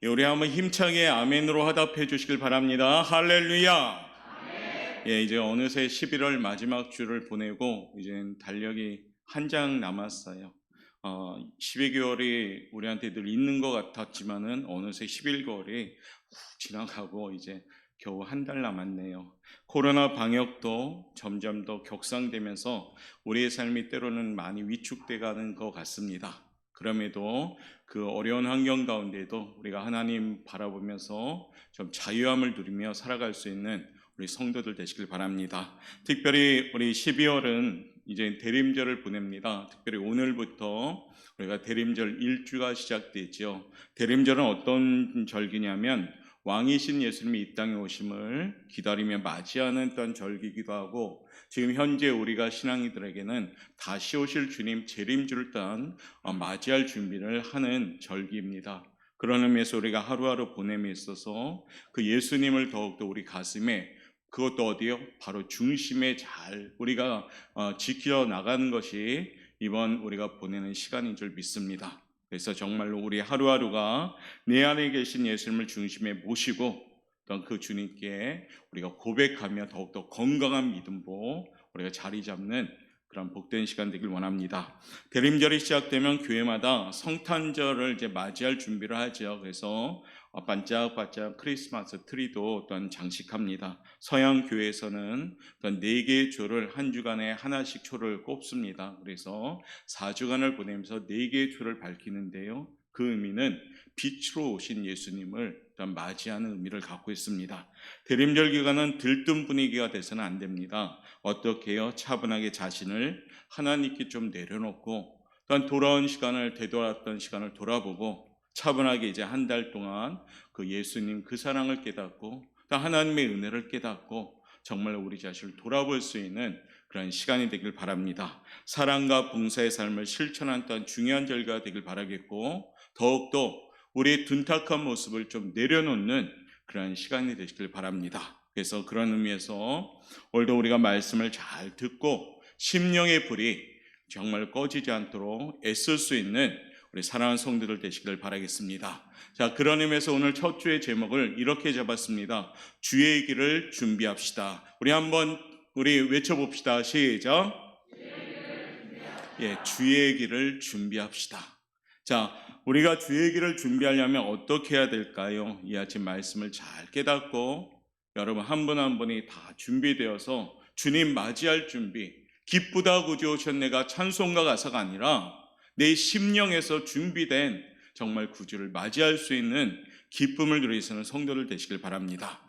예, 우리 한번 힘차게 아멘으로 화답해 주시길 바랍니다. 할렐루야. 예, 이제 어느새 11월 마지막 주를 보내고 이제 달력이 한 장 남았어요. 12개월이 우리한테 늘 있는 것 같았지만은 어느새 11개월이 훅 지나가고 이제 겨우 한 달 남았네요. 코로나 방역도 점점 더 격상되면서 우리의 삶이 때로는 많이 위축돼 가는 것 같습니다. 그럼에도 그 어려운 환경 가운데도 우리가 하나님 바라보면서 좀 자유함을 누리며 살아갈 수 있는 우리 성도들 되시길 바랍니다. 특별히 우리 12월은 이제 대림절을 보냅니다. 특별히 오늘부터 우리가 대림절 일주가 시작되죠. 대림절은 어떤 절기냐면 왕이신 예수님이 이 땅에 오심을 기다리며 맞이하는 또한 절기이기도 하고, 지금 현재 우리가 신앙이들에게는 다시 오실 주님 재림주를 또한 맞이할 준비를 하는 절기입니다. 그런 의미에서 우리가 하루하루 보냄에 있어서 그 예수님을 더욱더 우리 가슴에, 그것도 어디요? 바로 중심에 잘 우리가 지켜 나가는 것이 이번 우리가 보내는 시간인 줄 믿습니다. 그래서 정말로 우리 하루하루가 내 안에 계신 예수님을 중심에 모시고 또 그 주님께 우리가 고백하며 더욱더 건강한 믿음으로 우리가 자리 잡는 그런 복된 시간 되길 원합니다. 대림절이 시작되면 교회마다 성탄절을 이제 맞이할 준비를 하죠. 그래서 반짝반짝 크리스마스 트리도 또한 장식합니다. 서양 교회에서는 또한 4개의 조를 한 주간에 하나씩 초를 꼽습니다. 그래서 4주간을 보내면서 4개의 초를 밝히는데요, 그 의미는 빛으로 오신 예수님을 맞이하는 의미를 갖고 있습니다. 대림절 기간은 들뜬 분위기가 돼서는 안 됩니다. 어떻게 해요? 차분하게 자신을 하나님께 좀 내려놓고 또한 돌아온 시간을, 되돌았던 시간을 돌아보고 차분하게 이제 한 달 동안 그 예수님 그 사랑을 깨닫고 또 하나님의 은혜를 깨닫고 정말 우리 자신을 돌아볼 수 있는 그런 시간이 되길 바랍니다. 사랑과 봉사의 삶을 실천한 또한 중요한 절기가 되길 바라겠고, 더욱더 우리의 둔탁한 모습을 좀 내려놓는 그런 시간이 되시길 바랍니다. 그래서 그런 의미에서 오늘도 우리가 말씀을 잘 듣고 심령의 불이 정말 꺼지지 않도록 애쓸 수 있는 우리 사랑하는 성도들 되시길 바라겠습니다. 자, 그런 의미에서 오늘 첫 주의 제목을 이렇게 잡았습니다. 주의 길을 준비합시다. 우리 외쳐봅시다. 시작. 예, 주의 길을 준비합시다. 자, 우리가 주의 길을 준비하려면 어떻게 해야 될까요? 이 아침 말씀을 잘 깨닫고 여러분 한 분 한 분이 다 준비되어서 주님 맞이할 준비, 기쁘다 구주 오셨네가 찬송가 가사가 아니라 내 심령에서 준비된 정말 구주를 맞이할 수 있는 기쁨을 누리시는 성도들 되시길 바랍니다.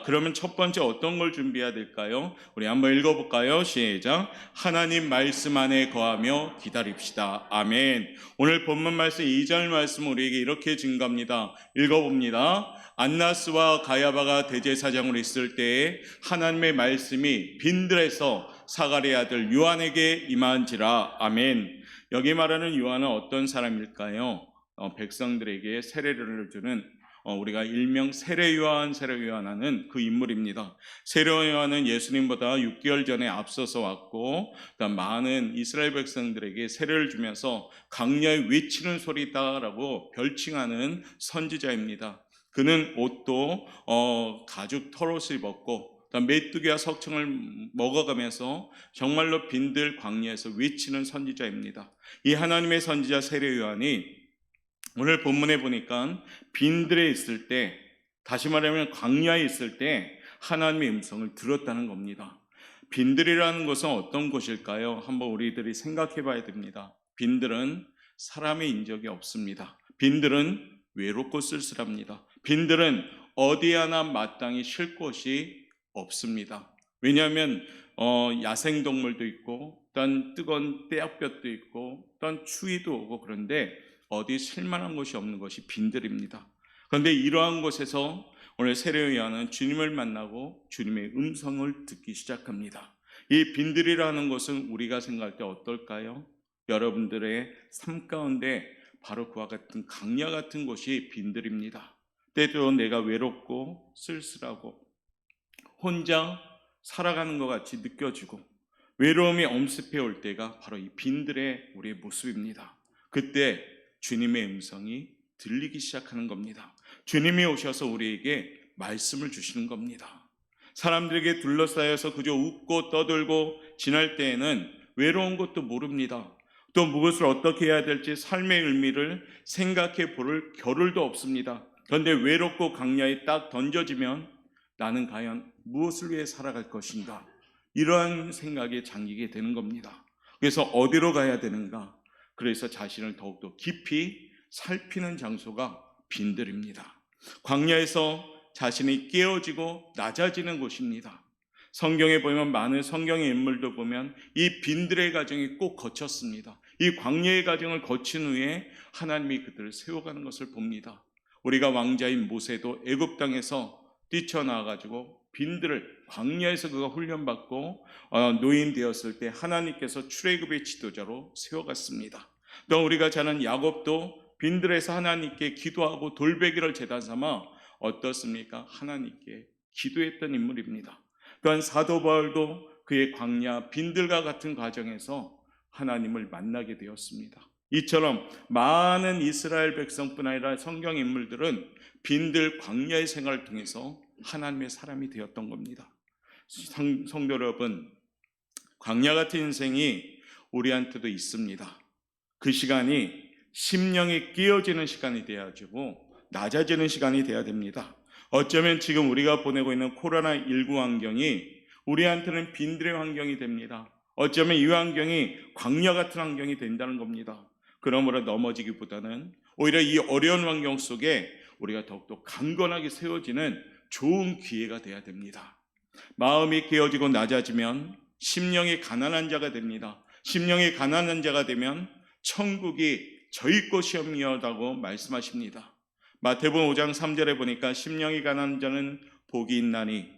그러면 첫 번째 어떤 걸 준비해야 될까요? 우리 한번 읽어볼까요? 시작. 하나님 말씀 안에 거하며 기다립시다. 아멘. 오늘 본문 말씀 2절 말씀 우리에게 이렇게 증가합니다. 읽어봅니다. 안나스와 가야바가 대제사장으로 있을 때에 하나님의 말씀이 빈들에서 사가랴 아들 요한에게 임한지라. 아멘. 여기 말하는 요한은 어떤 사람일까요? 백성들에게 세례를 주는 우리가 일명 세례요한 하는 그 인물입니다. 세례요한은 예수님보다 6개월 전에 앞서서 왔고, 많은 이스라엘 백성들에게 세례를 주면서 강야에 외치는 소리다라고 별칭하는 선지자입니다. 그는 옷도 가죽 털옷을 입었고 메뚜기와 석청을 먹어가면서 정말로 빈들 광야에서 외치는 선지자입니다. 이 하나님의 선지자 세례 요한이 오늘 본문에 보니까 빈들에 있을 때, 다시 말하면 광야에 있을 때 하나님의 음성을 들었다는 겁니다. 빈들이라는 것은 어떤 곳일까요? 한번 우리들이 생각해 봐야 됩니다. 빈들은 사람의 인적이 없습니다. 빈들은 외롭고 쓸쓸합니다. 빈들은 어디 하나 마땅히 쉴 곳이 없습니다. 왜냐하면 야생동물도 있고 또한 뜨거운 떼약볕도 있고 또한 추위도 오고, 그런데 어디 쉴만한 곳이 없는 것이 빈들입니다. 그런데 이러한 곳에서 오늘 세례 요한은 주님을 만나고 주님의 음성을 듣기 시작합니다. 이 빈들이라는 것은 우리가 생각할 때 어떨까요? 여러분들의 삶 가운데 바로 그와 같은 강야 같은 곳이 빈들입니다. 때로 내가 외롭고 쓸쓸하고 혼자 살아가는 것 같이 느껴지고 외로움이 엄습해 올 때가 바로 이 빈들의 우리의 모습입니다. 그때 주님의 음성이 들리기 시작하는 겁니다. 주님이 오셔서 우리에게 말씀을 주시는 겁니다. 사람들에게 둘러싸여서 그저 웃고 떠들고 지날 때에는 외로운 것도 모릅니다. 또 무엇을 어떻게 해야 될지 삶의 의미를 생각해 볼 겨를도 없습니다. 그런데 외롭고 강야에 딱 던져지면 나는 과연 무엇을 위해 살아갈 것인가? 이러한 생각에 잠기게 되는 겁니다. 그래서 어디로 가야 되는가? 그래서 자신을 더욱더 깊이 살피는 장소가 빈들입니다. 광야에서 자신이 깨어지고 낮아지는 곳입니다. 성경에 보면 많은 성경의 인물도 보면 이 빈들의 과정이 꼭 거쳤습니다. 이 광야의 과정을 거친 후에 하나님이 그들을 세워가는 것을 봅니다. 우리가 왕자인 모세도 애굽 땅에서 뛰쳐나와가지고 빈들을 광야에서 그가 훈련받고 노인 되었을 때 하나님께서 출애굽의 지도자로 세워갔습니다. 또 우리가 잘 아는 야곱도 빈들에서 하나님께 기도하고 돌베기를 제단 삼아 어떻습니까? 하나님께 기도했던 인물입니다. 또한 사도 바울도 그의 광야 빈들과 같은 과정에서 하나님을 만나게 되었습니다. 이처럼 많은 이스라엘 백성뿐 아니라 성경 인물들은 빈들 광야의 생활을 통해서 하나님의 사람이 되었던 겁니다. 성도 여러분, 광야 같은 인생이 우리한테도 있습니다. 그 시간이 심령이 끼어지는 시간이 되어지고 낮아지는 시간이 되어야 됩니다. 어쩌면 지금 우리가 보내고 있는 코로나19 환경이 우리한테는 빈들의 환경이 됩니다. 어쩌면 이 환경이 광야 같은 환경이 된다는 겁니다. 그러므로 넘어지기보다는 오히려 이 어려운 환경 속에 우리가 더욱더 강건하게 세워지는 좋은 기회가 되어야 됩니다. 마음이 깨어지고 낮아지면 심령이 가난한 자가 됩니다. 심령이 가난한 자가 되면 천국이 저희 것이옵니다고 말씀하십니다. 마태복음 5장 3절에 보니까 심령이 가난한 자는 복이 있나니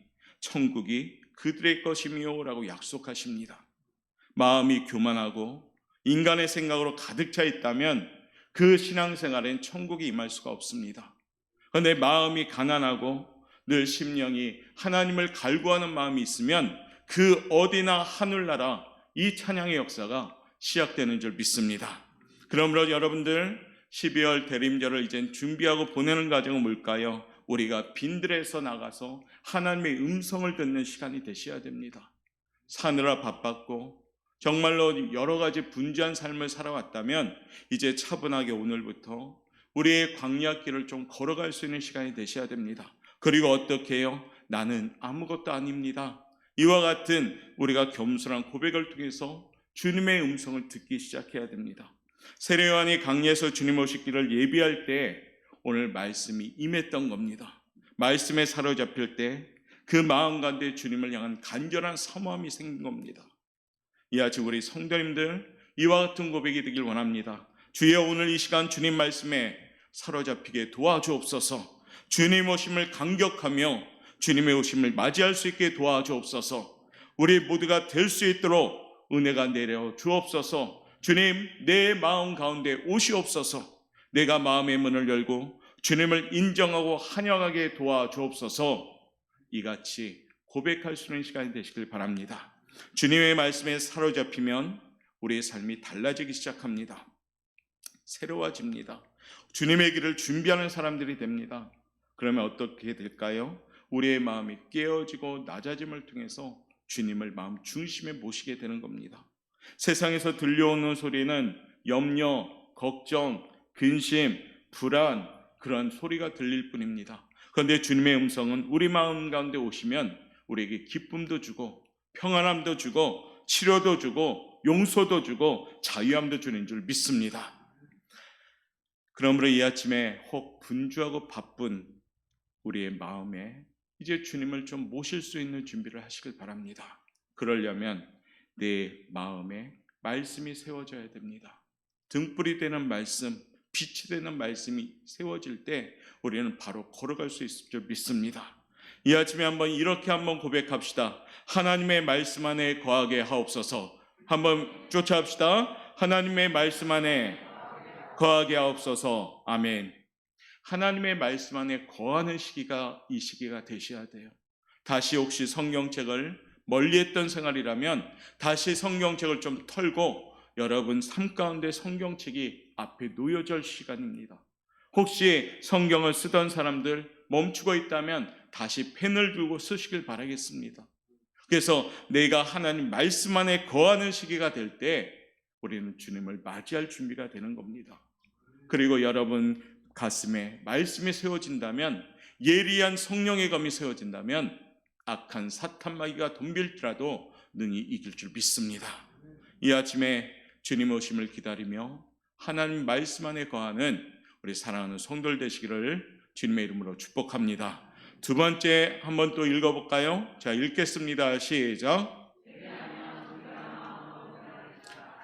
천국이 그들의 것이미요라고 약속하십니다. 마음이 교만하고 인간의 생각으로 가득 차 있다면 그 신앙생활엔 천국이 임할 수가 없습니다. 그런데 마음이 가난하고 늘 심령이 하나님을 갈구하는 마음이 있으면 그 어디나 하늘나라 이 찬양의 역사가 시작되는 줄 믿습니다. 그러므로 여러분들 12월 대림절을 이제 준비하고 보내는 과정은 뭘까요? 우리가 빈들에서 나가서 하나님의 음성을 듣는 시간이 되셔야 됩니다. 사느라 바빴고 정말로 여러 가지 분주한 삶을 살아왔다면 이제 차분하게 오늘부터 우리의 광야길을 좀 걸어갈 수 있는 시간이 되셔야 됩니다. 그리고 어떻게 해요? 나는 아무것도 아닙니다. 이와 같은 우리가 겸손한 고백을 통해서 주님의 음성을 듣기 시작해야 됩니다. 세례 요한이 광야에서 주님 오시기를 예비할 때 오늘 말씀이 임했던 겁니다. 말씀에 사로잡힐 때 그 마음 가운데 주님을 향한 간절한 사모함이 생긴 겁니다. 이 아침 우리 성도님들 이와 같은 고백이 되길 원합니다. 주여, 오늘 이 시간 주님 말씀에 사로잡히게 도와주옵소서. 주님 오심을 감격하며 주님의 오심을 맞이할 수 있게 도와주옵소서. 우리 모두가 될 수 있도록 은혜가 내려 주옵소서. 주님, 내 마음 가운데 오시옵소서. 내가 마음의 문을 열고 주님을 인정하고 환영하게 도와주옵소서. 이같이 고백할 수 있는 시간이 되시길 바랍니다. 주님의 말씀에 사로잡히면 우리의 삶이 달라지기 시작합니다. 새로워집니다. 주님의 길을 준비하는 사람들이 됩니다. 그러면 어떻게 될까요? 우리의 마음이 깨어지고 낮아짐을 통해서 주님을 마음 중심에 모시게 되는 겁니다. 세상에서 들려오는 소리는 염려, 걱정, 근심, 불안, 그런 소리가 들릴 뿐입니다. 그런데 주님의 음성은 우리 마음 가운데 오시면 우리에게 기쁨도 주고 평안함도 주고 치료도 주고 용서도 주고 자유함도 주는 줄 믿습니다. 그러므로 이 아침에 혹 분주하고 바쁜 우리의 마음에 이제 주님을 좀 모실 수 있는 준비를 하시길 바랍니다. 그러려면 내 마음에 말씀이 세워져야 됩니다. 등불이 되는 말씀, 빛이 되는 말씀이 세워질 때 우리는 바로 걸어갈 수 있을 줄 믿습니다. 이 아침에 이렇게 한번 고백합시다. 하나님의 말씀 안에 거하게 하옵소서. 한번 쫓아합시다. 하나님의 말씀 안에 거하게 하옵소서. 아멘. 하나님의 말씀 안에 거하는 시기가 이 시기가 되셔야 돼요. 다시 혹시 성경책을 멀리했던 생활이라면 다시 성경책을 좀 털고 여러분 삶 가운데 성경책이 앞에 놓여질 시간입니다. 혹시 성경을 쓰던 사람들 멈추고 있다면 다시 펜을 들고 쓰시길 바라겠습니다. 그래서 내가 하나님 말씀 안에 거하는 시기가 될 때 우리는 주님을 맞이할 준비가 되는 겁니다. 그리고 여러분 가슴에 말씀이 세워진다면, 예리한 성령의 검이 세워진다면 악한 사탄 마귀가 덤빌지라도 능히 이길 줄 믿습니다. 이 아침에 주님 오심을 기다리며 하나님 말씀 안에 거하는 우리 사랑하는 성도들 되시기를 주님의 이름으로 축복합니다. 두 번째 한번 또 읽어볼까요? 자, 읽겠습니다. 시작.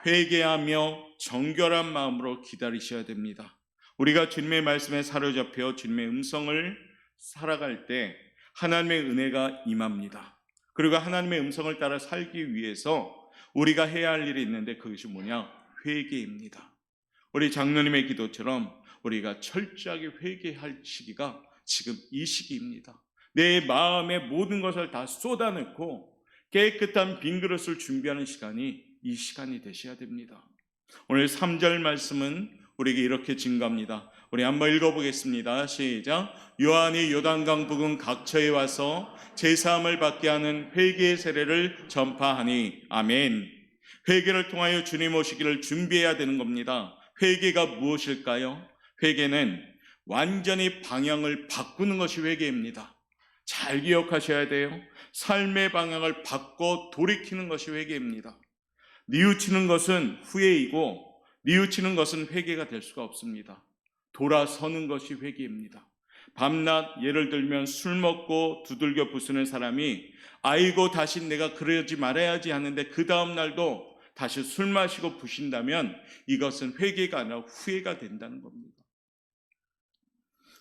회개하며 정결한 마음으로 기다리셔야 됩니다. 우리가 주님의 말씀에 사로잡혀 주님의 음성을 살아갈 때 하나님의 은혜가 임합니다. 그리고 하나님의 음성을 따라 살기 위해서 우리가 해야 할 일이 있는데 그것이 뭐냐? 회개입니다. 우리 장로님의 기도처럼 우리가 철저하게 회개할 시기가 지금 이 시기입니다. 내 마음의 모든 것을 다 쏟아내고 깨끗한 빈 그릇을 준비하는 시간이 이 시간이 되셔야 됩니다. 오늘 3절 말씀은 우리에게 이렇게 증거합니다. 우리 한번 읽어보겠습니다. 시작. 요한이 요단강 부근 각처에 와서 제사함을 받게 하는 회개의 세례를 전파하니. 아멘. 회개를 통하여 주님 오시기를 준비해야 되는 겁니다. 회개가 무엇일까요? 회개는 완전히 방향을 바꾸는 것이 회개입니다. 잘 기억하셔야 돼요. 삶의 방향을 바꿔 돌이키는 것이 회개입니다. 뉘우치는 것은 후회이고 뉘우치는 것은 회개가 될 수가 없습니다. 돌아서는 것이 회개입니다. 밤낮 예를 들면 술 먹고 두들겨 부수는 사람이 아이고 다시 내가 그러지 말아야지 하는데 그 다음 날도 다시 술 마시고 부신다면 이것은 회개가 아니라 후회가 된다는 겁니다.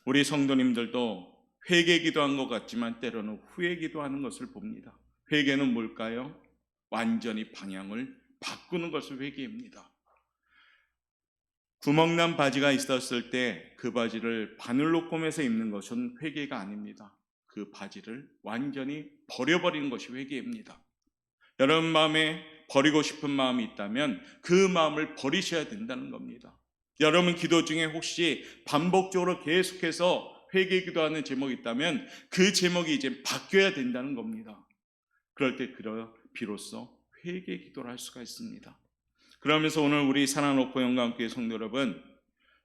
우리 성도님들도 회개 기도한 것 같지만 때로는 후회 기도하는 것을 봅니다. 회개는 뭘까요? 완전히 방향을 바꾸는 것을 회개입니다. 구멍난 바지가 있었을 때 그 바지를 바늘로 꼬매서 입는 것은 회개가 아닙니다. 그 바지를 완전히 버려버리는 것이 회개입니다. 여러분 마음에 버리고 싶은 마음이 있다면 그 마음을 버리셔야 된다는 겁니다. 여러분 기도 중에 혹시 반복적으로 계속해서 회개 기도하는 제목이 있다면 그 제목이 이제 바뀌어야 된다는 겁니다. 그럴 때 비로소 회개 기도를 할 수가 있습니다. 그러면서 오늘 우리 사랑하는 오포 영광교회 성도 여러분,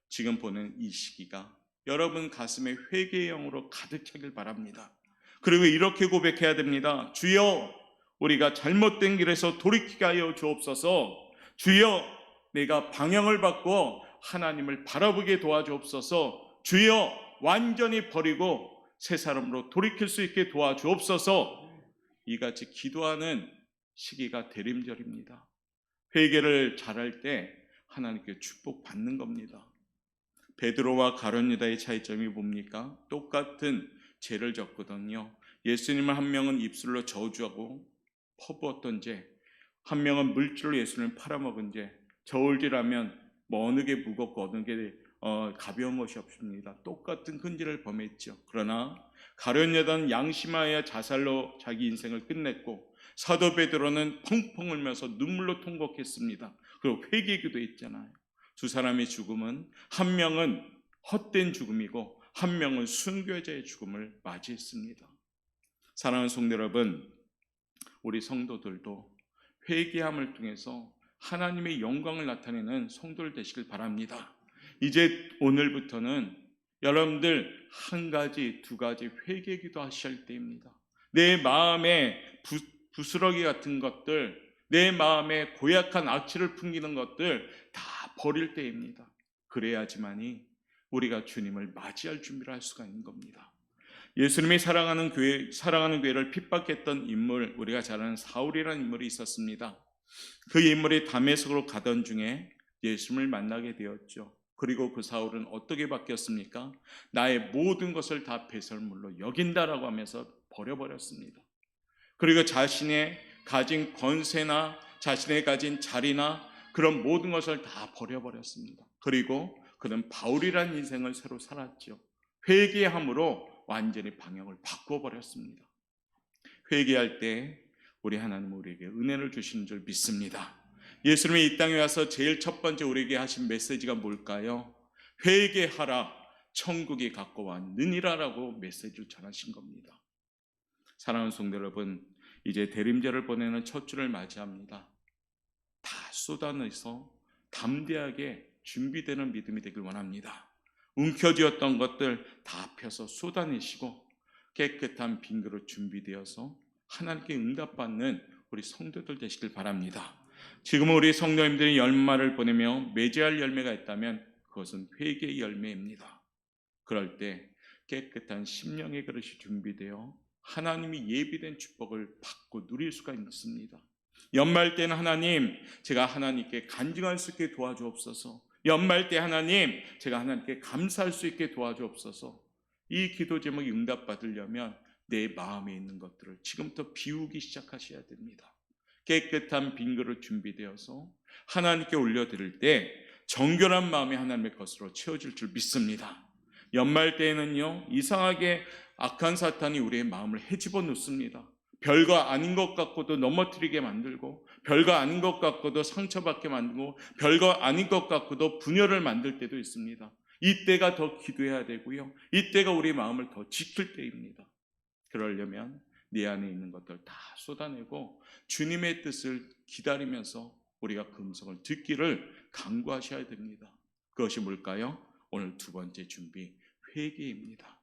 지금 보는 이 시기가 여러분 가슴에 회개의 영으로 가득 차길 바랍니다. 그리고 이렇게 고백해야 됩니다. 주여, 우리가 잘못된 길에서 돌이키게 하여 주옵소서. 주여, 내가 방향을 바꿔 하나님을 바라보게 도와주옵소서. 주여, 완전히 버리고 새 사람으로 돌이킬 수 있게 도와주옵소서. 이같이 기도하는 시기가 대림절입니다. 회개를 잘할 때 하나님께 축복받는 겁니다. 베드로와 가룟 유다의 차이점이 뭡니까? 똑같은 죄를 졌거든요. 예수님을 한 명은 입술로 저주하고 퍼부었던 죄, 한 명은 물질로 예수님을 팔아먹은 죄. 저울질하면 뭐 어느 게 무겁고 어느 게 가벼운 것이 없습니다. 똑같은 흔질을 범했죠. 그러나 가룟 유다는 양심하여 자살로 자기 인생을 끝냈고 사도 베드로는 펑펑 울면서 눈물로 통곡했습니다. 그리고 회개기도 했잖아요. 두 사람의 죽음은 한 명은 헛된 죽음이고 한 명은 순교자의 죽음을 맞이했습니다. 사랑하는 성도 여러분, 우리 성도들도 회개함을 통해서 하나님의 영광을 나타내는 성도들 되시길 바랍니다. 이제 오늘부터는 여러분들 한 가지, 두 가지 회개기도 하실 때입니다. 내 마음에 부스러기 같은 것들, 내 마음에 고약한 악취를 풍기는 것들 다 버릴 때입니다. 그래야지만이 우리가 주님을 맞이할 준비를 할 수가 있는 겁니다. 예수님이 사랑하는 교회를 핍박했던 인물, 우리가 잘 아는 사울이라는 인물이 있었습니다. 그 인물이 다메섹으로 가던 중에 예수님을 만나게 되었죠. 그리고 그 사울은 어떻게 바뀌었습니까? 나의 모든 것을 다 배설물로 여긴다라고 하면서 버려버렸습니다. 그리고 자신의 가진 권세나 자신의 가진 자리나 그런 모든 것을 다 버려버렸습니다. 그리고 그는 바울이라는 인생을 새로 살았죠. 회개함으로 완전히 방향을 바꿔버렸습니다. 회개할 때 우리 하나님은 우리에게 은혜를 주시는 줄 믿습니다. 예수님이 이 땅에 와서 제일 첫 번째 우리에게 하신 메시지가 뭘까요? 회개하라. 천국이 가까웠느니라라고 메시지를 전하신 겁니다. 사랑하는 성도 여러분, 이제 대림절을 보내는 첫 주를 맞이합니다. 다 쏟아내서 담대하게 준비되는 믿음이 되길 원합니다. 움켜쥐었던 것들 다 펴서 쏟아내시고 깨끗한 빈 그릇 준비되어서 하나님께 응답받는 우리 성도들 되시길 바랍니다. 지금 우리 성도님들이 열마를 보내며 맺어야 할 열매가 있다면 그것은 회개의 열매입니다. 그럴 때 깨끗한 심령의 그릇이 준비되어 하나님이 예비된 축복을 받고 누릴 수가 있습니다. 연말 때는 하나님, 제가 하나님께 간증할 수 있게 도와주옵소서. 연말 때 하나님, 제가 하나님께 감사할 수 있게 도와주옵소서. 이 기도 제목이 응답받으려면 내 마음에 있는 것들을 지금부터 비우기 시작하셔야 됩니다. 깨끗한 빈 그릇 준비되어서 하나님께 올려드릴 때 정결한 마음이 하나님의 것으로 채워질 줄 믿습니다. 연말 때에는요, 이상하게 악한 사탄이 우리의 마음을 헤집어 놓습니다. 별거 아닌 것 같고도 넘어뜨리게 만들고, 별거 아닌 것 같고도 상처받게 만들고, 별거 아닌 것 같고도 분열을 만들 때도 있습니다. 이때가 더 기도해야 되고요, 이때가 우리 마음을 더 지킬 때입니다. 그러려면 내 안에 있는 것들 다 쏟아내고 주님의 뜻을 기다리면서 우리가 그 음성을 듣기를 간구하셔야 됩니다. 그것이 뭘까요? 오늘 두 번째 준비, 회개입니다.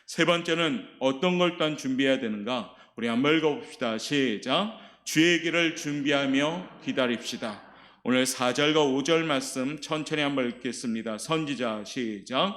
세 번째는 어떤 걸 또한 준비해야 되는가? 우리 한번 읽어봅시다. 시작. 주의 길을 준비하며 기다립시다. 오늘 4절과 5절 말씀 천천히 한번 읽겠습니다. 선지자 시작.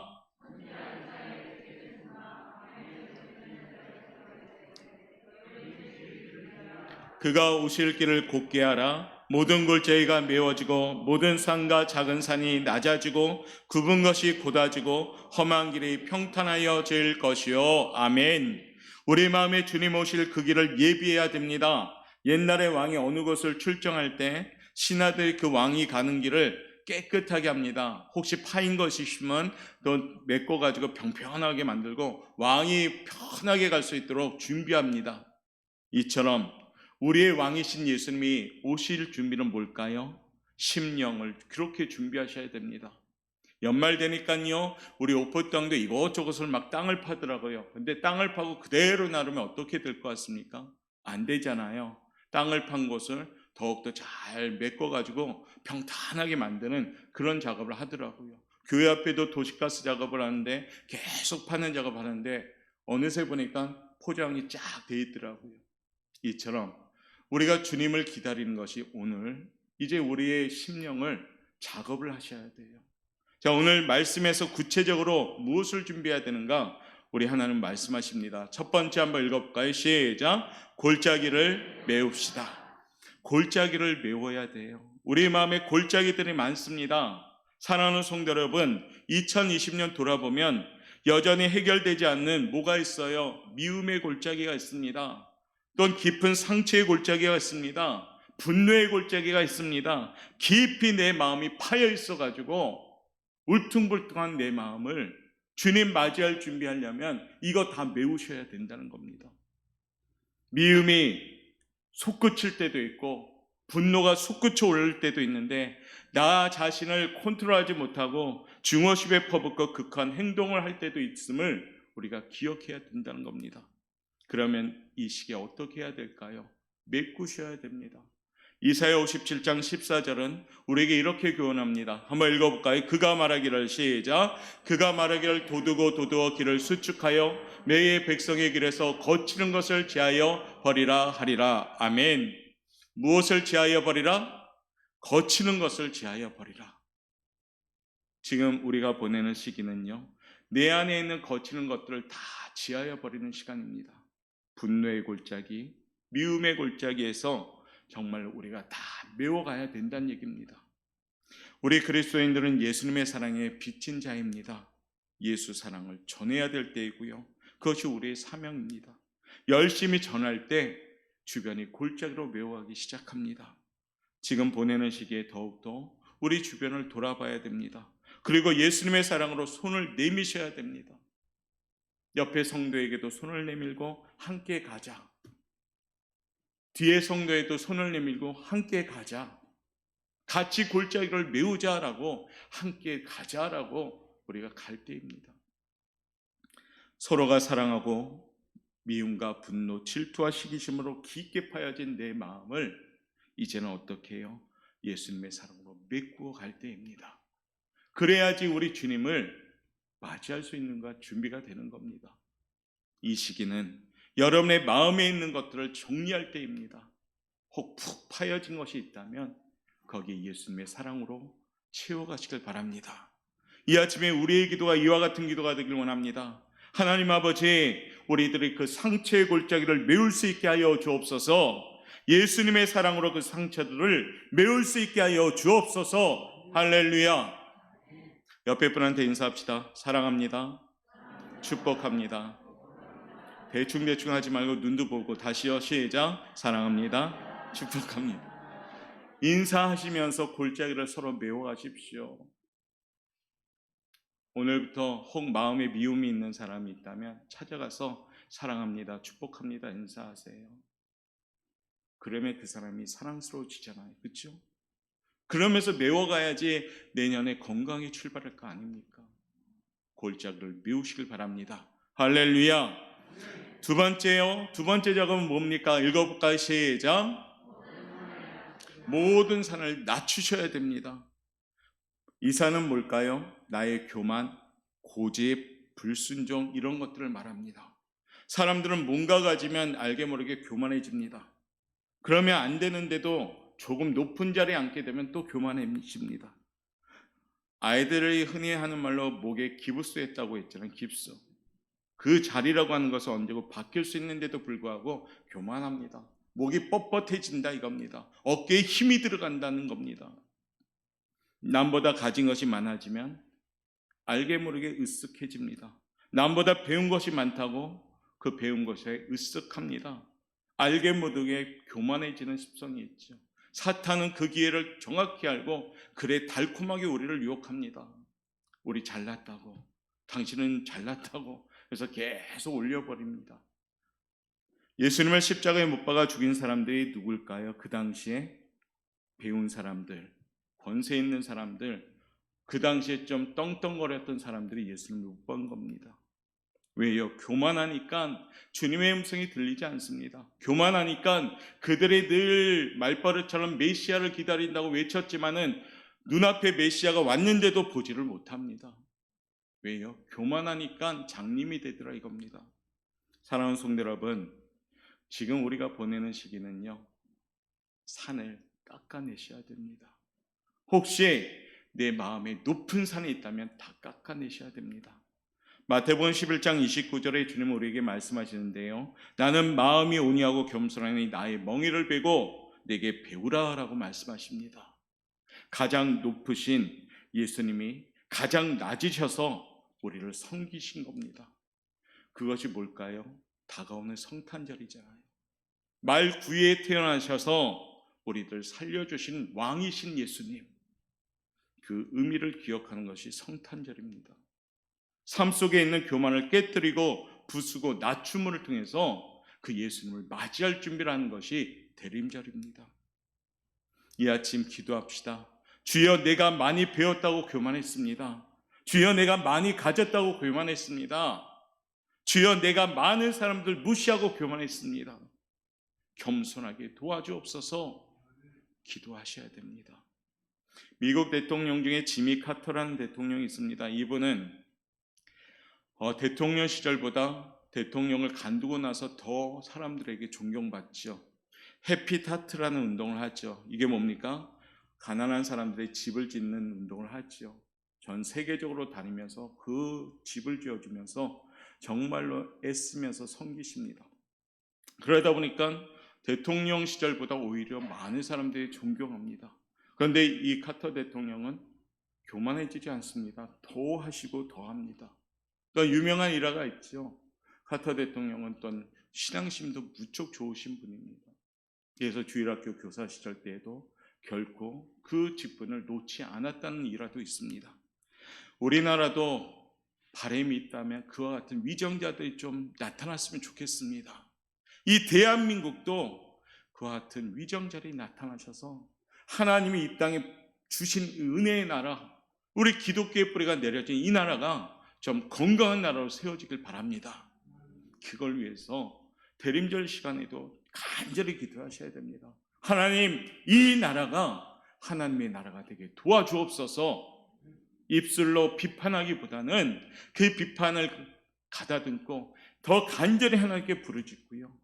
그가 오실 길을 곧게 하라. 모든 골짜기가 메워지고 모든 산과 작은 산이 낮아지고 굽은 것이 곧아지고 험한 길이 평탄하여질 것이요. 아멘. 우리 마음에 주님 오실 그 길을 예비해야 됩니다. 옛날에 왕이 어느 곳을 출정할 때 신하들이 그 왕이 가는 길을 깨끗하게 합니다. 혹시 파인 것이 있으면 또 메꿔가지고 평평하게 만들고 왕이 편하게 갈 수 있도록 준비합니다. 이처럼 우리의 왕이신 예수님이 오실 준비는 뭘까요? 심령을 그렇게 준비하셔야 됩니다. 연말 되니까요, 우리 오포 땅도 이것저것을 막 땅을 파더라고요. 근데 땅을 파고 그대로 나르면 어떻게 될 것 같습니까? 안 되잖아요. 땅을 판 곳을 더욱더 잘 메꿔가지고 평탄하게 만드는 그런 작업을 하더라고요. 교회 앞에도 도시가스 작업을 하는데 계속 파는 작업을 하는데 어느새 보니까 포장이 쫙 돼 있더라고요. 이처럼 우리가 주님을 기다리는 것이 오늘 이제 우리의 심령을 작업을 하셔야 돼요. 자, 오늘 말씀에서 구체적으로 무엇을 준비해야 되는가? 우리 하나님 말씀하십니다. 첫 번째 한번 읽어볼까요? 시작. 골짜기를 메웁시다. 골짜기를 메워야 돼요. 우리 마음에 골짜기들이 많습니다. 사랑하는 성도 여러분, 2020년 돌아보면 여전히 해결되지 않는 뭐가 있어요? 미움의 골짜기가 있습니다. 또는 깊은 상처의 골짜기가 있습니다. 분노의 골짜기가 있습니다. 깊이 내 마음이 파여 있어가지고 울퉁불퉁한 내 마음을 주님 맞이할 준비하려면 이거 다 메우셔야 된다는 겁니다. 미움이 솟구칠 때도 있고 분노가 솟구쳐 오를 때도 있는데 나 자신을 컨트롤하지 못하고 증오심에 퍼붓고 극한 행동을 할 때도 있음을 우리가 기억해야 된다는 겁니다. 그러면 이 시기에 어떻게 해야 될까요? 메꾸셔야 됩니다. 이사야 57장 14절은 우리에게 이렇게 교훈합니다. 한번 읽어볼까요? 그가 말하기를 시작. 그가 말하기를 도두고 길을 수축하여 매의 백성의 길에서 거치는 것을 제하여 버리라 하리라. 아멘. 무엇을 제하여 버리라? 거치는 것을 제하여 버리라. 지금 우리가 보내는 시기는요, 내 안에 있는 거치는 것들을 다 제하여 버리는 시간입니다. 분노의 골짜기, 미움의 골짜기에서 정말 우리가 다 메워가야 된다는 얘기입니다. 우리 그리스도인들은 예수님의 사랑에 비친 자입니다. 예수 사랑을 전해야 될 때이고요, 그것이 우리의 사명입니다. 열심히 전할 때 주변이 골짜기로 메워가기 시작합니다. 지금 보내는 시기에 더욱더 우리 주변을 돌아봐야 됩니다. 그리고 예수님의 사랑으로 손을 내미셔야 됩니다. 옆에 성도에게도 손을 내밀고 함께 가자. 뒤에 성도에도 손을 내밀고 함께 가자. 같이 골짜기를 메우자라고, 함께 가자라고 우리가 갈 때입니다. 서로가 사랑하고 미움과 분노, 질투와 시기심으로 깊게 파여진 내 마음을 이제는 어떻게 해요? 예수님의 사랑으로 메꾸어 갈 때입니다. 그래야지 우리 주님을 맞이할 수 있는 것 준비가 되는 겁니다. 이 시기는 여러분의 마음에 있는 것들을 정리할 때입니다. 혹 푹 파여진 것이 있다면 거기에 예수님의 사랑으로 채워가시길 바랍니다. 이 아침에 우리의 기도가 이와 같은 기도가 되길 원합니다. 하나님 아버지, 우리들이 그 상처의 골짜기를 메울 수 있게 하여 주옵소서. 예수님의 사랑으로 그 상처들을 메울 수 있게 하여 주옵소서. 할렐루야. 옆에 분한테 인사합시다. 사랑합니다. 축복합니다. 대충 하지 말고 눈도 보고 다시요. 시작. 사랑합니다. 축복합니다. 인사하시면서 골짜기를 서로 메워가십시오. 오늘부터 혹 마음에 미움이 있는 사람이 있다면 찾아가서 사랑합니다. 축복합니다. 인사하세요. 그러면 그 사람이 사랑스러워지잖아요. 그렇죠? 그러면서 메워가야지 내년에 건강히 출발할 거 아닙니까? 골짜기를 메우시길 바랍니다. 할렐루야. 두 번째요. 두 번째 작업은 뭡니까? 읽어볼까요? 시작. 모든 산을 낮추셔야 됩니다. 이 산은 뭘까요? 나의 교만, 고집, 불순종 이런 것들을 말합니다. 사람들은 뭔가 가지면 알게 모르게 교만해집니다. 그러면 안 되는데도 조금 높은 자리에 앉게 되면 또 교만해집니다. 아이들이 흔히 하는 말로 목에 기부스 했다고 했잖아요. 깁스. 그 자리라고 하는 것은 언제고 바뀔 수 있는데도 불구하고 교만합니다. 목이 뻣뻣해진다 이겁니다. 어깨에 힘이 들어간다는 겁니다. 남보다 가진 것이 많아지면 알게 모르게 으쓱해집니다. 남보다 배운 것이 많다고 그 배운 것에 으쓱합니다. 알게 모르게 교만해지는 습성이 있죠. 사탄은 그 기회를 정확히 알고 그래 달콤하게 우리를 유혹합니다. 우리 잘났다고, 당신은 잘났다고, 그래서 계속 올려버립니다. 예수님을 십자가에 못 박아 죽인 사람들이 누굴까요? 그 당시에 배운 사람들, 권세 있는 사람들, 그 당시에 좀 떵떵거렸던 사람들이 예수님을 못 본 겁니다. 왜요? 교만하니까 주님의 음성이 들리지 않습니다. 교만하니까 그들이 늘 말버릇처럼 메시아를 기다린다고 외쳤지만은 눈앞에 메시아가 왔는데도 보지를 못합니다. 왜요? 교만하니까 장님이 되더라 이겁니다. 사랑하는 성도 여러분, 지금 우리가 보내는 시기는요, 산을 깎아내셔야 됩니다. 혹시 내 마음에 높은 산이 있다면 다 깎아내셔야 됩니다. 마태복음 11장 29절에 주님은 우리에게 말씀하시는데요, 나는 마음이 온유하고 겸손하니 나의 멍에를 베고 내게 배우라 라고 말씀하십니다. 가장 높으신 예수님이 가장 낮으셔서 우리를 섬기신 겁니다. 그것이 뭘까요? 다가오는 성탄절이잖아요. 말 구유에 태어나셔서 우리들 살려주신 왕이신 예수님, 그 의미를 기억하는 것이 성탄절입니다. 삶 속에 있는 교만을 깨뜨리고 부수고 낮춤을 통해서 그 예수님을 맞이할 준비를 하는 것이 대림절입니다. 이 아침 기도합시다. 주여, 내가 많이 배웠다고 교만했습니다. 주여, 내가 많이 가졌다고 교만했습니다. 주여, 내가 많은 사람들 무시하고 교만했습니다. 겸손하게 도와주옵소서. 기도하셔야 됩니다. 미국 대통령 중에 지미 카터라는 대통령이 있습니다. 이분은 대통령 시절보다 대통령을 간두고 나서 더 사람들에게 존경받죠. 해피타트라는 운동을 하죠. 이게 뭡니까? 가난한 사람들의 집을 짓는 운동을 하죠. 전 세계적으로 다니면서 그 집을 지어주면서 정말로 애쓰면서 섬기십니다. 그러다 보니까 대통령 시절보다 오히려 많은 사람들이 존경합니다. 그런데 이 카터 대통령은 교만해지지 않습니다. 더 하시고 더 합니다. 또 유명한 일화가 있죠. 카터 대통령은 어떤 신앙심도 무척 좋으신 분입니다. 그래서 주일학교 교사 시절 때에도 결코 그 직분을 놓지 않았다는 일화도 있습니다. 우리나라도 바람이 있다면 그와 같은 위정자들이 좀 나타났으면 좋겠습니다. 이 대한민국도 그와 같은 위정자들이 나타나셔서 하나님이 이 땅에 주신 은혜의 나라, 우리 기독교의 뿌리가 내려진 이 나라가 좀 건강한 나라로 세워지길 바랍니다. 그걸 위해서 대림절 시간에도 간절히 기도하셔야 됩니다. 하나님, 이 나라가 하나님의 나라가 되게 도와주옵소서. 입술로 비판하기보다는 그 비판을 가다듬고 더 간절히 하나님께 부르짖고요.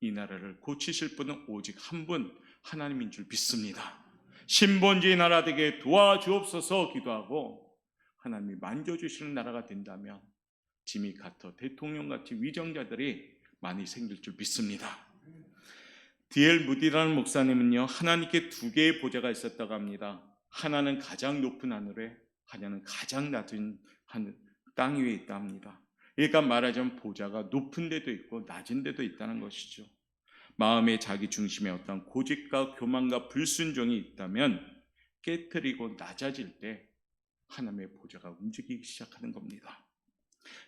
이 나라를 고치실 분은 오직 한 분, 하나님인 줄 믿습니다. 신본주의 나라 되게 도와주옵소서 기도하고 하나님이 만져주시는 나라가 된다면 지미 카터 대통령같이 위정자들이 많이 생길 줄 믿습니다. D.L. 무디라는 목사님은요, 하나님께 두 개의 보좌가 있었다고 합니다. 하나는 가장 높은 하늘에, 하나는 가장 낮은 하늘, 땅 위에 있다 합니다. 그러니까 말하자면 보좌가 높은 데도 있고 낮은 데도 있다는 것이죠. 마음의 자기 중심에 어떤 고집과 교만과 불순종이 있다면 깨트리고 낮아질 때 하나님의 보좌가 움직이기 시작하는 겁니다.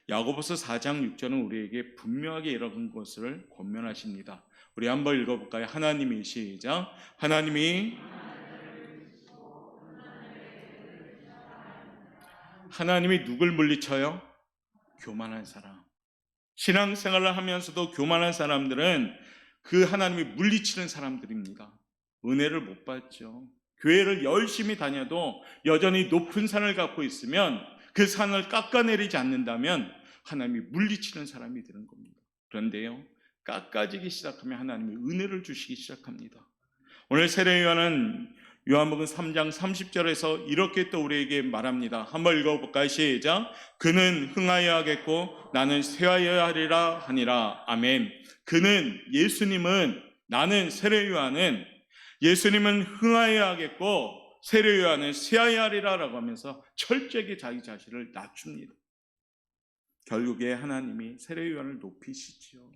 야고보서 4장 6절은 우리에게 분명하게 이런 것을 권면하십니다. 우리 한번 읽어볼까요? 하나님이 시작. 하나님이 누굴 물리쳐요? 교만한 사람. 신앙생활을 하면서도 교만한 사람들은 그 하나님이 물리치는 사람들입니다. 은혜를 못 받죠. 교회를 열심히 다녀도 여전히 높은 산을 갖고 있으면 그 산을 깎아내리지 않는다면 하나님이 물리치는 사람이 되는 겁니다. 그런데요, 깎아지기 시작하면 하나님이 은혜를 주시기 시작합니다. 오늘 세례요한은 요한복음 3장 30절에서 이렇게 또 우리에게 말합니다. 한번 읽어볼까요? 시작. 그는 흥하여야 하겠고 나는 쇠하여야 하리라 하니라. 아멘. 그는, 예수님은, 나는, 세례요한은, 예수님은 흥하여야 하겠고 세례요한은 쇠하여야 하리라 라고 하면서 철저하게 자기 자신을 낮춥니다. 결국에 하나님이 세례요한을 높이시지요.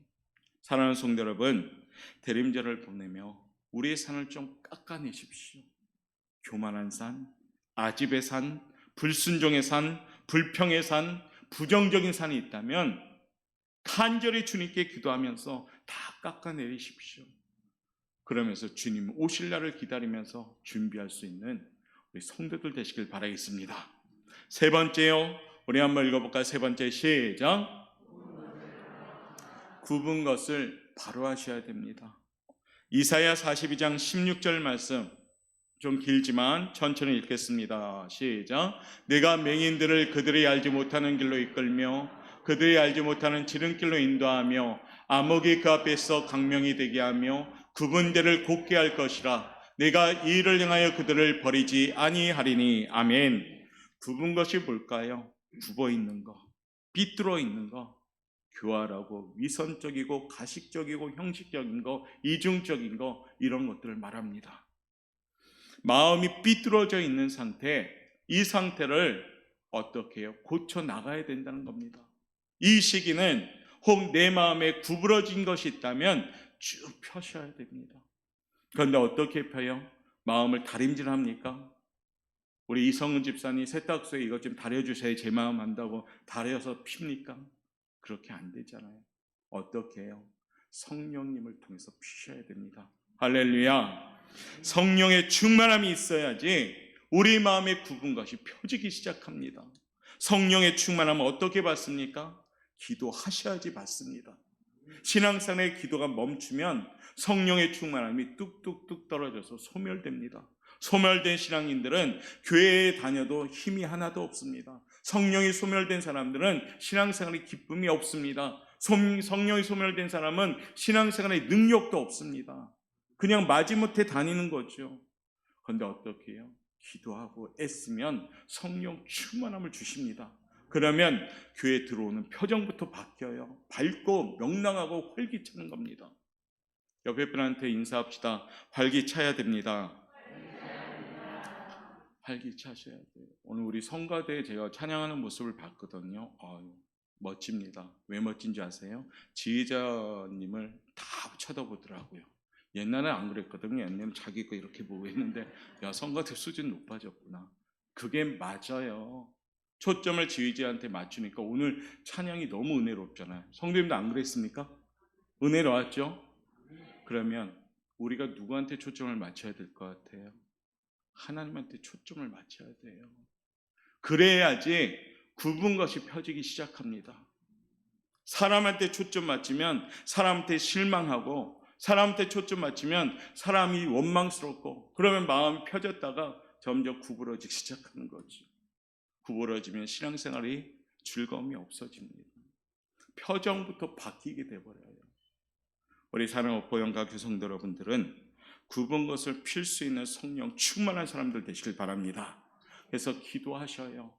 사랑하는 성도 여러분, 대림절을 보내며 우리의 산을 좀 깎아내십시오. 교만한 산, 아집의 산, 불순종의 산, 불평의 산, 부정적인 산이 있다면 간절히 주님께 기도하면서 다 깎아내리십시오. 그러면서 주님 오실 날을 기다리면서 준비할 수 있는 우리 성도들 되시길 바라겠습니다. 세 번째요, 우리 한번 읽어볼까요? 세 번째 시작. 굽은 것을 바로 하셔야 됩니다. 이사야 42장 16절 말씀, 좀 길지만 천천히 읽겠습니다. 시작. 내가 맹인들을 그들이 알지 못하는 길로 이끌며 그들이 알지 못하는 지름길로 인도하며 암흑이 그 앞에서 광명이 되게 하며 굽은 데를 곧게 할 것이라. 내가 이 일을 행하여 그들을 버리지 아니하리니. 아멘. 굽은 것이 뭘까요? 굽어 있는 거, 삐뚤어 있는 거, 교활하고 위선적이고 가식적이고 형식적인 거, 이중적인 거, 이런 것들을 말합니다. 마음이 삐뚤어져 있는 상태, 이 상태를 어떻게 해요? 고쳐 나가야 된다는 겁니다. 이 시기는 혹 내 마음에 구부러진 것이 있다면 쭉 펴셔야 됩니다. 그런데 어떻게 펴요? 마음을 다림질합니까? 우리 이성은 집사님 세탁소에 이것 좀 다려주세요, 제 마음 한다고 다려서 핍니까? 그렇게 안 되잖아요. 어떻게 해요? 성령님을 통해서 피셔야 됩니다. 할렐루야. 성령의 충만함이 있어야지 우리 마음에 굽은 것이 펴지기 시작합니다. 성령의 충만함은 어떻게 받습니까? 기도하셔야지 받습니다. 신앙생활의 기도가 멈추면 성령의 충만함이 뚝뚝뚝 떨어져서 소멸됩니다. 소멸된 신앙인들은 교회에 다녀도 힘이 하나도 없습니다. 성령이 소멸된 사람들은 신앙생활에 기쁨이 없습니다. 성령이 소멸된 사람은 신앙생활에 능력도 없습니다. 그냥 마지못해 다니는 거죠. 그런데 어떻게 해요? 기도하고 애쓰면 성령 충만함을 주십니다. 그러면 교회에 들어오는 표정부터 바뀌어요. 밝고 명랑하고 활기차는 겁니다. 옆에 분한테 인사합시다. 활기차야 됩니다. 활기차셔야 돼요. 오늘 우리 성가대에 제가 찬양하는 모습을 봤거든요. 멋집니다. 왜 멋진지 아세요? 지휘자님을 다 쳐다보더라고요. 옛날에 안 그랬거든요. 옛날에는 자기 거 이렇게 보고 했는데, 야, 성가대 수준 높아졌구나. 그게 맞아요. 초점을 지휘자한테 맞추니까 오늘 찬양이 너무 은혜롭잖아요. 성도님도 안 그랬습니까? 은혜로웠죠? 그러면 우리가 누구한테 초점을 맞춰야 될 것 같아요? 하나님한테 초점을 맞춰야 돼요. 그래야지 굽은 것이 펴지기 시작합니다. 사람한테 초점 맞추면 사람한테 실망하고, 사람한테 초점 맞추면 사람이 원망스럽고, 그러면 마음이 펴졌다가 점점 구부러지기 시작하는 거죠. 구부러지면 신앙생활이 즐거움이 없어집니다. 표정부터 바뀌게 돼버려요. 우리 사랑하는 보영과 교성들 여러분들은 굽은 것을 필 수 있는 성령 충만한 사람들 되시길 바랍니다. 그래서 기도하셔요.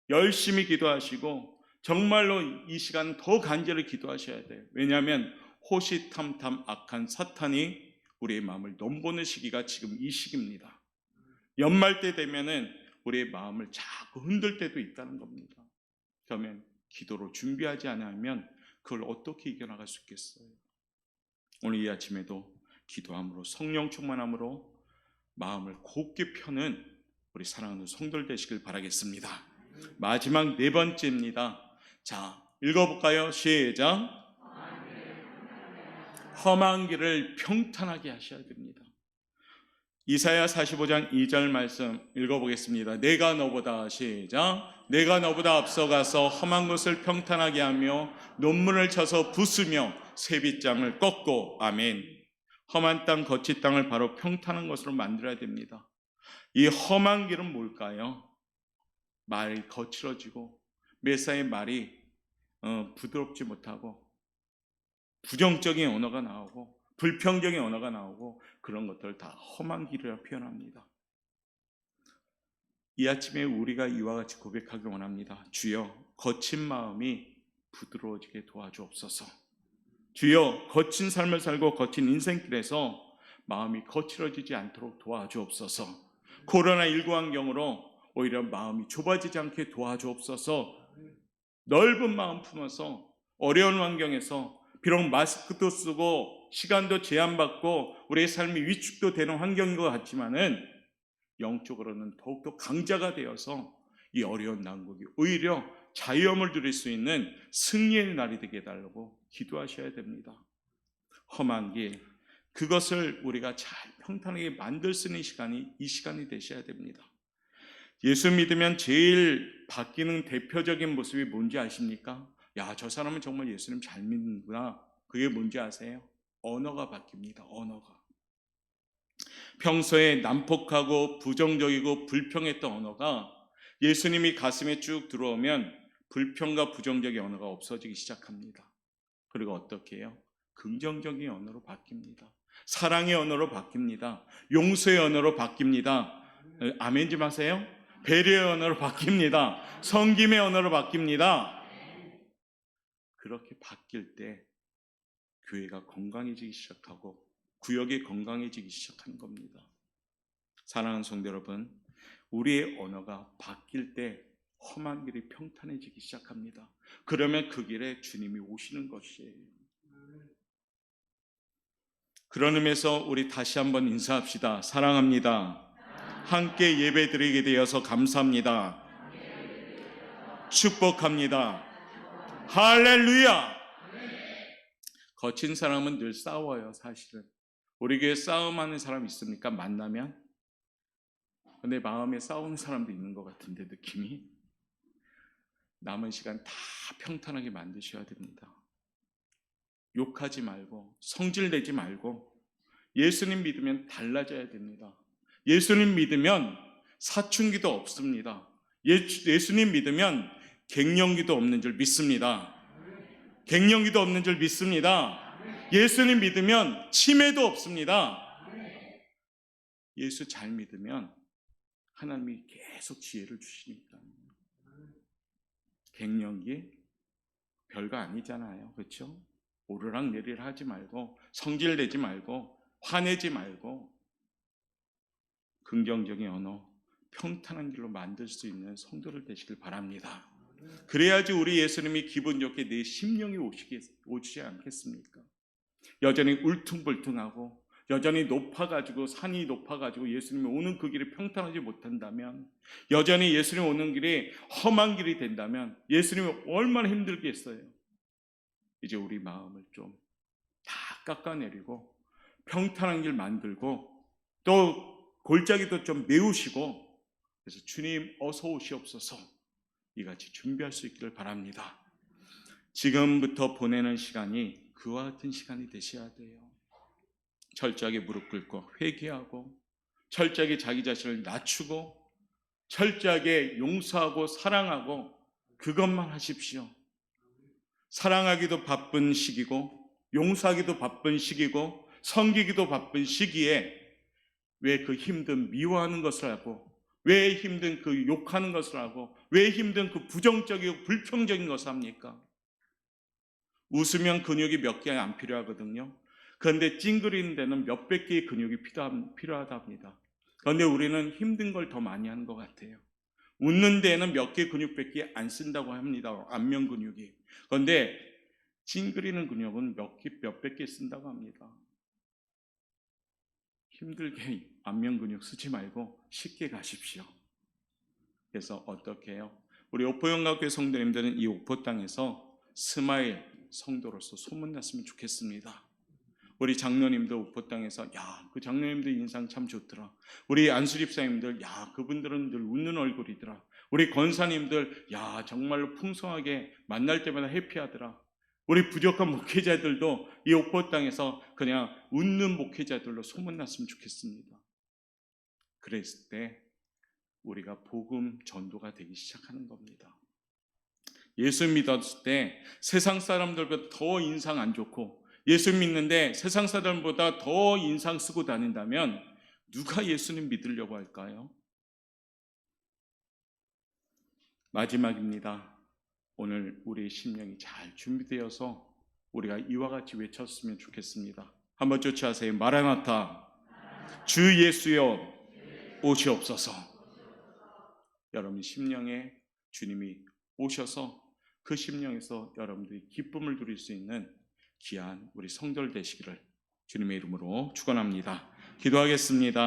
열심히 기도하시고 정말로 이 시간 더 간절히 기도하셔야 돼요. 왜냐하면 호시탐탐 악한 사탄이 우리의 마음을 넘보는 시기가 지금 이 시기입니다. 연말 때 되면은 우리의 마음을 자꾸 흔들 때도 있다는 겁니다. 그러면 기도로 준비하지 않으면 그걸 어떻게 이겨나갈 수 있겠어요? 오늘 이 아침에도 기도함으로, 성령 충만함으로 마음을 곱게 펴는 우리 사랑하는 성도들 되시길 바라겠습니다. 마지막 네 번째입니다. 자, 읽어볼까요? 시작. 험한 길을 평탄하게 하셔야 됩니다. 이사야 45장 2절 말씀 읽어보겠습니다. 내가 너보다, 시작, 내가 너보다 앞서가서 험한 것을 평탄하게 하며 논문을 쳐서 부수며 새빗장을 꺾고, 아멘. 험한 땅, 거친 땅을 바로 평탄한 것으로 만들어야 됩니다. 이 험한 길은 뭘까요? 말이 거칠어지고 매사의 말이 부드럽지 못하고 부정적인 언어가 나오고 불평적인 언어가 나오고, 그런 것들을 다 험한 길이라 표현합니다. 이 아침에 우리가 이와 같이 고백하기 원합니다. 주여, 거친 마음이 부드러워지게 도와주옵소서. 주여, 거친 삶을 살고 거친 인생길에서 마음이 거칠어지지 않도록 도와주옵소서. 코로나19 환경으로 오히려 마음이 좁아지지 않게 도와주옵소서. 넓은 마음 품어서 어려운 환경에서, 비록 마스크도 쓰고 시간도 제한받고 우리의 삶이 위축도 되는 환경인 것 같지만은 영적으로는 더욱더 강자가 되어서 이 어려운 난국이 오히려 자유함을 누릴 수 있는 승리의 날이 되게 해달라고 기도하셔야 됩니다. 험한 길, 그것을 우리가 잘 평탄하게 만들 수 있는 시간이 이 시간이 되셔야 됩니다. 예수 믿으면 제일 바뀌는 대표적인 모습이 뭔지 아십니까? 야, 저 사람은 정말 예수님 잘 믿는구나. 그게 뭔지 아세요? 언어가 바뀝니다. 언어가. 평소에 난폭하고 부정적이고 불평했던 언어가 예수님이 가슴에 쭉 들어오면 불평과 부정적인 언어가 없어지기 시작합니다. 그리고 어떻게 해요? 긍정적인 언어로 바뀝니다. 사랑의 언어로 바뀝니다. 용서의 언어로 바뀝니다. 아멘 좀 하세요. 배려의 언어로 바뀝니다. 섬김의 언어로 바뀝니다. 그렇게 바뀔 때 교회가 건강해지기 시작하고 구역이 건강해지기 시작하는 겁니다. 사랑하는 성도 여러분, 우리의 언어가 바뀔 때 험한 길이 평탄해지기 시작합니다. 그러면 그 길에 주님이 오시는 것이에요. 그런 의미에서 우리 다시 한번 인사합시다. 사랑합니다. 함께 예배드리게 되어서 감사합니다. 축복합니다. 할렐루야. 거친 사람은 늘 싸워요. 사실은 우리 교회에 싸움하는 사람 있습니까? 만나면? 근데 마음에 싸우는 사람도 있는 것 같은데, 느낌이. 남은 시간 다 평탄하게 만드셔야 됩니다. 욕하지 말고 성질 내지 말고, 예수님 믿으면 달라져야 됩니다. 예수님 믿으면 사춘기도 없습니다. 예수님 믿으면 갱년기도 없는 줄 믿습니다. 갱년기도 없는 줄 믿습니다. 예수님 믿으면 치매도 없습니다. 예수 잘 믿으면 하나님이 계속 지혜를 주시니까. 갱년기 별거 아니잖아요. 그렇죠? 오르락 내리락 하지 말고, 성질 내지 말고, 화내지 말고, 긍정적인 언어, 평탄한 길로 만들 수 있는 성도를 되시길 바랍니다. 그래야지 우리 예수님이 기분 좋게 내 심령이 오시지 않겠습니까? 여전히 울퉁불퉁하고 여전히 높아가지고, 산이 높아가지고 예수님이 오는 그 길이 평탄하지 못한다면, 여전히 예수님 오는 길이 험한 길이 된다면 예수님이 얼마나 힘들겠어요. 이제 우리 마음을 좀 다 깎아내리고 평탄한 길 만들고, 또 골짜기도 좀 메우시고, 그래서 주님 어서 오시옵소서, 이같이 준비할 수 있기를 바랍니다. 지금부터 보내는 시간이 그와 같은 시간이 되셔야 돼요. 철저하게 무릎 꿇고 회개하고, 철저하게 자기 자신을 낮추고, 철저하게 용서하고 사랑하고, 그것만 하십시오. 사랑하기도 바쁜 시기고, 용서하기도 바쁜 시기고, 섬기기도 바쁜 시기에 왜 그 힘든 미워하는 것을 하고, 왜 힘든 그 욕하는 것을 하고, 왜 힘든 그 부정적이고 불평적인 것을 합니까? 웃으면 근육이 몇 개 안 필요하거든요. 그런데 찡그리는 데는 몇백 개의 근육이 필요하답니다. 그런데 우리는 힘든 걸 더 많이 하는 것 같아요. 웃는 데에는 몇 개 근육밖에 안 쓴다고 합니다. 안면 근육이. 그런데 찡그리는 근육은 몇백 개 쓴다고 합니다. 힘들게 안면 근육 쓰지 말고 쉽게 가십시오. 그래서 어떻게 해요? 우리 옥포영각교회 성도님들은 이 옥포 땅에서 스마일 성도로서 소문났으면 좋겠습니다. 우리 장로님도 옥포 땅에서 야, 그 장로님들 인상 참 좋더라. 우리 안수집사님들 야, 그분들은 늘 웃는 얼굴이더라. 우리 권사님들 야, 정말로 풍성하게 만날 때마다 해피하더라. 우리 부족한 목회자들도 이 옥포 땅에서 그냥 웃는 목회자들로 소문났으면 좋겠습니다. 그랬을 때 우리가 복음 전도가 되기 시작하는 겁니다. 예수 믿었을 때 세상 사람들보다 더 인상 안 좋고, 예수 믿는데 세상 사람보다 더 인상 쓰고 다닌다면 누가 예수님 믿으려고 할까요? 마지막입니다. 오늘 우리의 심령이 잘 준비되어서 우리가 이와 같이 외쳤으면 좋겠습니다. 한번 쫓아하세요. 마라나타, 주 예수여 오시옵소서. 여러분 심령에 주님이 오셔서 그 심령에서 여러분들이 기쁨을 누릴 수 있는 귀한 우리 성도들 되시기를 주님의 이름으로 축원합니다. 기도하겠습니다.